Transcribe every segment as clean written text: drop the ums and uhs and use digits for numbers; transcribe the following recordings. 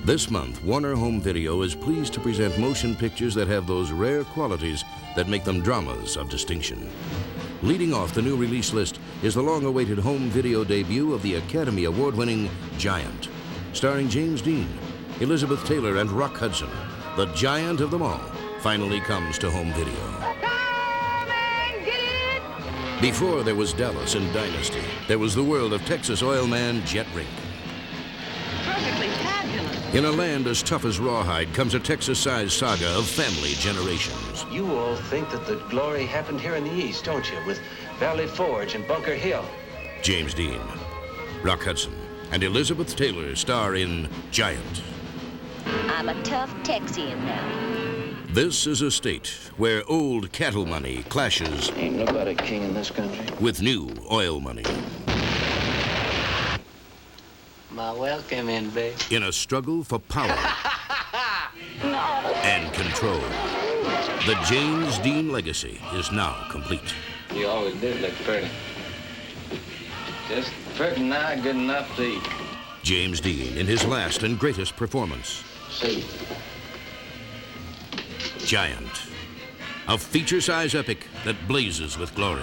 This month, Warner Home Video is pleased to present motion pictures that have those rare qualities that make them dramas of distinction. Leading off the new release list is the long-awaited home video debut of the Academy Award-winning Giant. Starring James Dean, Elizabeth Taylor, and Rock Hudson, the giant of them all finally comes to home video. Come and get it! Before there was Dallas and Dynasty, there was the world of Texas oil man Jet Rink. Perfectly fabulous. In a land as tough as rawhide comes a Texas-sized saga of family generations. You all think that the glory happened here in the East, don't you? With Valley Forge and Bunker Hill. James Dean, Rock Hudson, and Elizabeth Taylor star in Giant. I'm a tough Texian now. This is a state where old cattle money clashes Ain't nobody king in this country. with new oil money. My welcome in, babe. In a struggle for power and control. The James Dean legacy is now complete. You always did look pretty. Just pretty nigh good enough to eat. James Dean in his last and greatest performance. See? Giant. A feature-size epic that blazes with glory.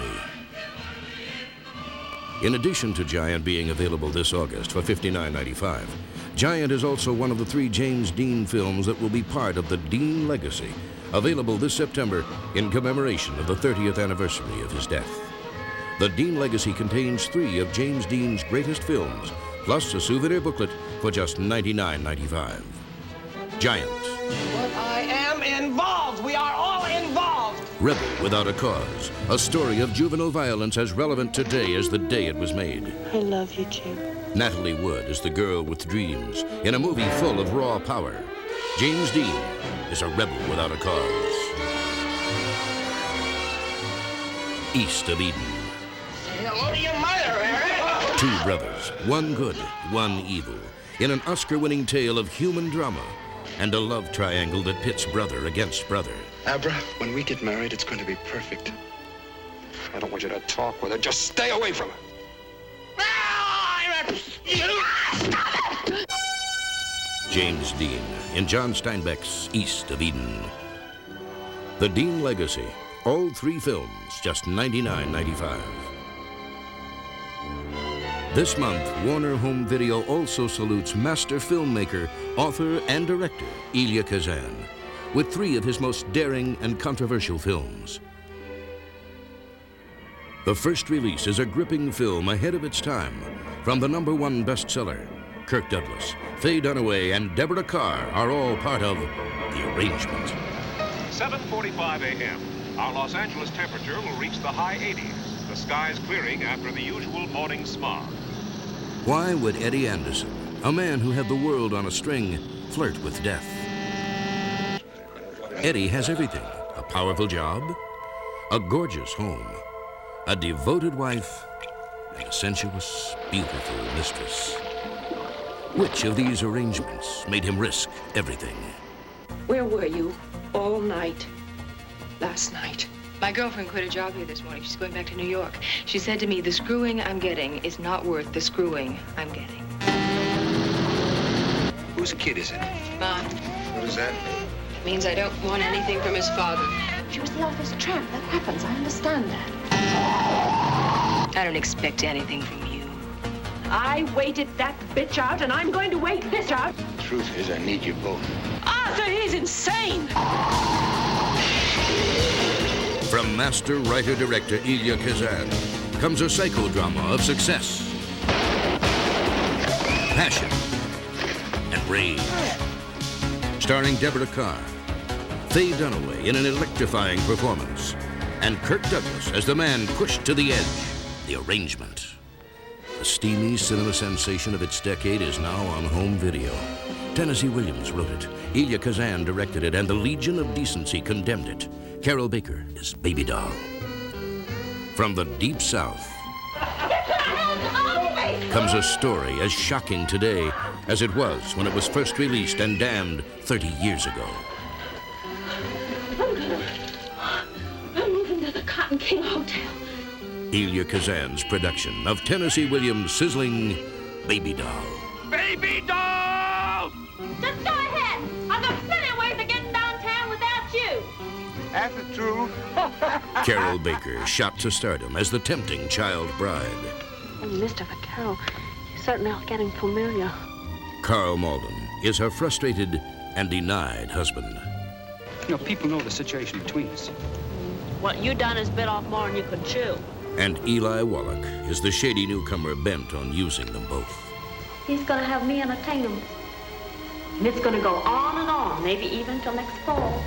In addition to Giant being available this August for $59.95, Giant is also one of the 3 James Dean films that will be part of the Dean legacy, available this September in commemoration of the 30th anniversary of his death. The Dean legacy contains 3 of James Dean's greatest films, plus a souvenir booklet for just $99.95. Giant. But I am involved. We are all involved. Rebel Without a Cause, a story of juvenile violence as relevant today as the day it was made. I love you, Jim. Natalie Wood is the girl with dreams in a movie full of raw power. James Dean is a rebel without a cause. East of Eden. Say hello to your mother, Eric. 2 brothers, one good, one evil, in an Oscar-winning tale of human drama and a love triangle that pits brother against brother. Abra, when we get married, it's going to be perfect. I don't want you to talk with her. Just stay away from her. James Dean in John Steinbeck's East of Eden. The Dean legacy, all 3 films, just $99.95. This month, Warner Home Video also salutes master filmmaker, author, and director Elia Kazan with 3 of his most daring and controversial films. The first release is a gripping film ahead of its time from the #1 bestseller. Kirk Douglas, Faye Dunaway, and Deborah Carr are all part of The Arrangement. 7:45 a.m. Our Los Angeles temperature will reach the high 80s. The skies clearing after the usual morning smog. Why would Eddie Anderson, a man who had the world on a string, flirt with death? Eddie has everything: a powerful job, a gorgeous home, a devoted wife, and a sensuous, beautiful mistress. Which of these arrangements made him risk everything? Where were you all night last night? My girlfriend quit a job here this morning. She's going back to New York. She said to me, the screwing I'm getting is not worth the screwing I'm getting. Whose kid is it? Mom, What does that mean? it means I don't want anything from his father. She was the office tramp. That happens. I understand that. I don't expect anything from you. I waited that bitch out, and I'm going to wait this out. The truth is, I need you both. Arthur, he's insane. From master writer-director Elia Kazan comes a psychodrama of success, passion, and rage. Starring Deborah Carr, Faye Dunaway in an electrifying performance, and Kirk Douglas as the man pushed to the edge. The Arrangement. The steamy cinema sensation of its decade is now on home video. Tennessee Williams wrote it, Elia Kazan directed it, and the Legion of Decency condemned it. Carol Baker is Baby Doll. From the Deep South comes a story as shocking today as it was when it was first released and damned 30 years ago. I'm moving to the Cotton King Hotel. Elia Kazan's production of Tennessee Williams' sizzling Baby Doll. Baby doll! That's That's the truth. Carol Baker shot to stardom as the tempting child bride. Oh, Mr. Vaccaro, you're certainly all getting familiar. Carl Malden is her frustrated and denied husband. You know, people know the situation between us. What you done is bit off more than you could chew. And Eli Wallach is the shady newcomer bent on using them both. He's gonna have me entertain him. And it's gonna go on, maybe even till next fall.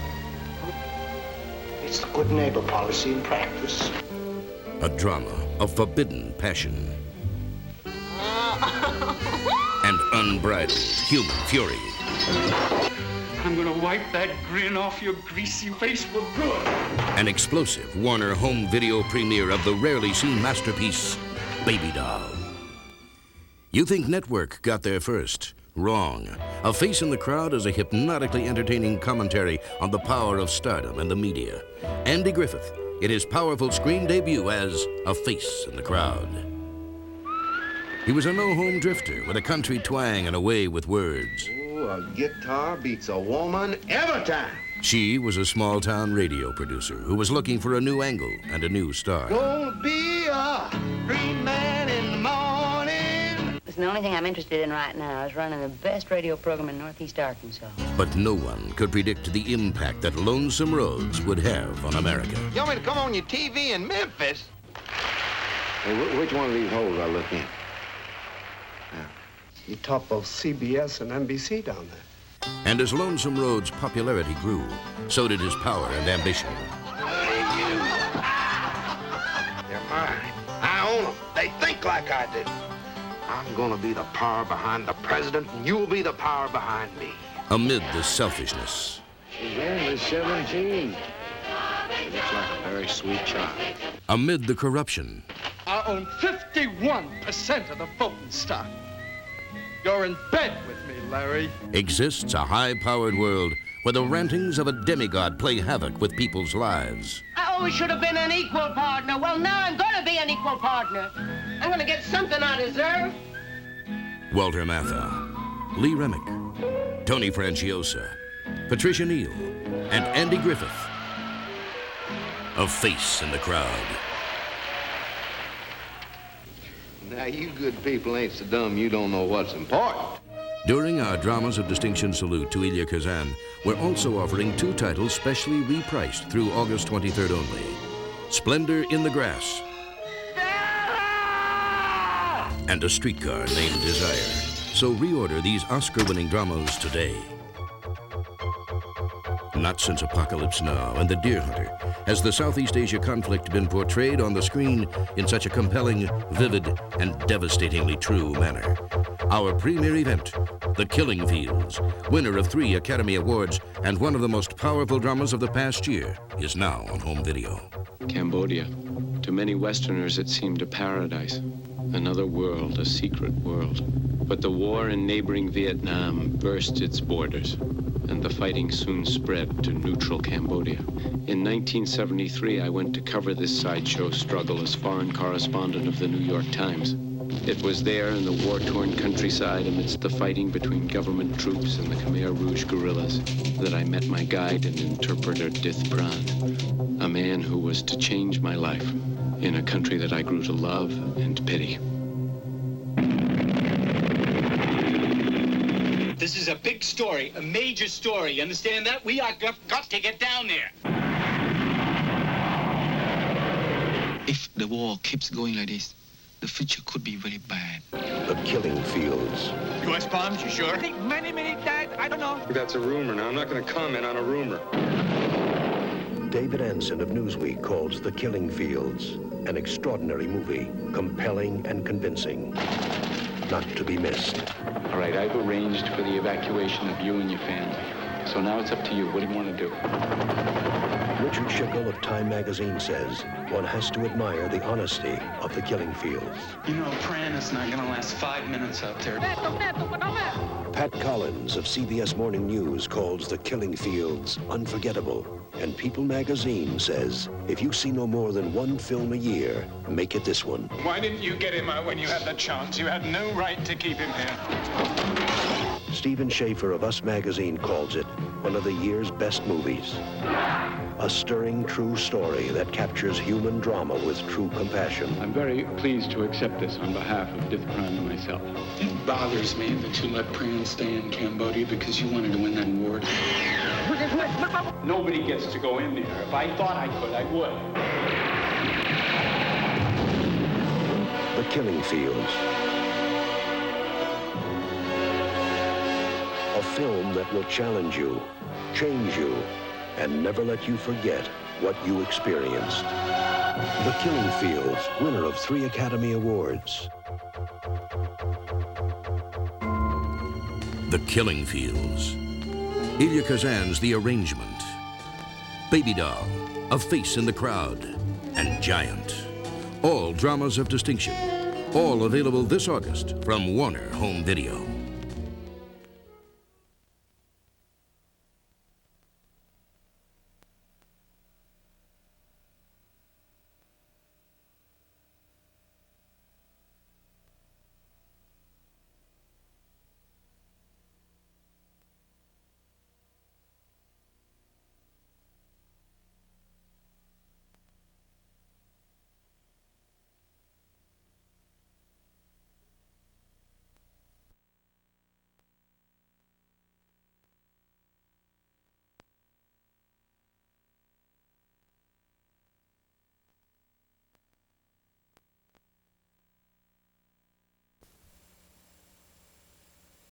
It's the good neighbor policy in practice. A drama of forbidden passion and unbridled human fury. I'm gonna wipe that grin off your greasy face for good. An explosive Warner home video premiere of the rarely seen masterpiece, Baby Doll. You think Network got there first? Wrong. A Face in the Crowd is a hypnotically entertaining commentary on the power of stardom and the media. Andy Griffith in his powerful screen debut as A Face in the Crowd. He was a no-home drifter with a country twang and a way with words. Oh, a guitar beats a woman every time. She was a small-town radio producer who was looking for a new angle and a new star. Gonna be a free man in the morning. Listen, the only thing I'm interested in right now is running the best radio program in Northeast Arkansas. But no one could predict the impact that Lonesome Roads would have on America. You want me to come on your TV in Memphis? Hey, which one of these holes I look in? You top both CBS and NBC down there. And as Lonesome Roads' popularity grew, so did his power and ambition. They're mine. I own them. They think like I do. I'm gonna be the power behind the president, and you'll be the power behind me. Amid the selfishness. She's only 17. She looks like a very sweet child. Amid the corruption. I own 51% of the voting stock. You're in bed with me, Larry. Exists a high-powered world where the rantings of a demigod play havoc with people's lives. I always should have been an equal partner. Well, now I'm gonna be an equal partner. I'm gonna get something I deserve. Walter Matthau, Lee Remick, Tony Franciosa, Patricia Neal, and Andy Griffith. A Face in the Crowd. Now, you good people ain't so dumb you don't know what's important. During our Dramas of Distinction salute to Elia Kazan, we're also offering 2 titles specially repriced through August 23rd only. Splendor in the Grass and A Streetcar Named Desire. So reorder these Oscar-winning dramas today. Not since Apocalypse Now and The Deer Hunter has the Southeast Asia conflict been portrayed on the screen in such a compelling, vivid, and devastatingly true manner. Our premier event, The Killing Fields, winner of 3 Academy Awards and one of the most powerful dramas of the past year, is now on home video. Cambodia. To many Westerners, it seemed a paradise. Another world, a secret world. But the war in neighboring Vietnam burst its borders, and the fighting soon spread to neutral Cambodia. In 1973, I went to cover this sideshow struggle as foreign correspondent of the New York Times. It was there in the war-torn countryside amidst the fighting between government troops and the Khmer Rouge guerrillas that I met my guide and interpreter Dith Pran, a man who was to change my life in a country that I grew to love and pity. This is a big story, a major story. You understand that? We are got to get down there. If the war keeps going like this, the future could be very bad. The Killing Fields. U.S. bombs, you sure? I think many died. I don't know. That's a rumor. Now, I'm not going to comment on a rumor. David Anson of Newsweek calls The Killing Fields an extraordinary movie, compelling and convincing, not to be missed. All right, I've arranged for the evacuation of you and your family. So now it's up to you. What do you want to do? Richard Schickel of Time magazine says one has to admire the honesty of The Killing Fields. You know, Pran is not going to last 5 minutes out there. Pat Collins of CBS Morning News calls The Killing Fields unforgettable. And People magazine says, if you see no more than 1 film a year, make it this one. Why didn't you get him out when you had the chance? You had no right to keep him here. Stephen Schaefer of Us magazine calls it one of the year's best movies. A stirring true story that captures human drama with true compassion. I'm very pleased to accept this on behalf of Death Crime and myself. It bothers me that you let Pran stay in Cambodia because you wanted to win that award. Nobody gets to go in there. If I thought I could, I would. The Killing Fields. A film that will challenge you, change you, and never let you forget what you experienced. The Killing Fields, winner of 3 Academy Awards. The Killing Fields. Elia Kazan's The Arrangement. Baby Doll, A Face in the Crowd, and Giant. All dramas of distinction. All available this August from Warner Home Video.